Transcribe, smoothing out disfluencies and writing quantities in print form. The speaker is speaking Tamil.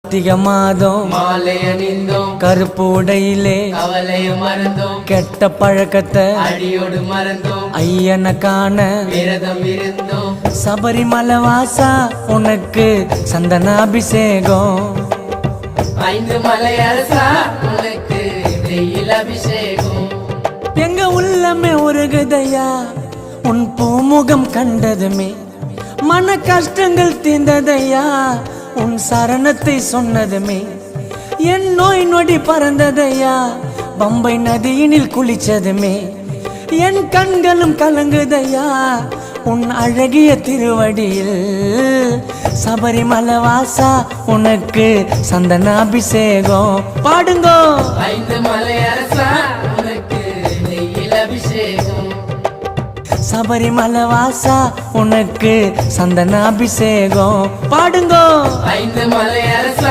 கார்த்திகை மாதம் மாலை அணிந்தோம், கருப்பு உடையிலே கவலையும் மறந்தோம், கெட்ட பழக்கத்தை அடியோடு மறந்தோம், ஐயனை காண விரதம் இருந்தோம். சபரிமலை வாசா உனக்கு சந்தனாபிஷேகம். 5 மலை அரசா உனக்கு வெயில் அபிஷேகம். எங்க உள்ளமே உருகுதையா உன் பூமுகம் கண்டதுமே, மன கஷ்டங்கள் தீர்ந்ததையா உன் சரணத்தை சொன்னதுமே, என் நோய் நொடி பறந்ததையா பம்பை நதியினில் குளிச்சதுமே, என் கண்களும் கலங்குதையா உன் அழகிய திருவடியில். சபரிமலை வாசா உனக்கு சந்தனாபிஷேகம். பாடுங்கோ. 5 மலை அரசா உனக்கு வெயில் அபிஷேகம். சபரிமலை வாசா உனக்கு சந்தனாபிஷேகம். பாடுங்கோ. 5 மலை அரசா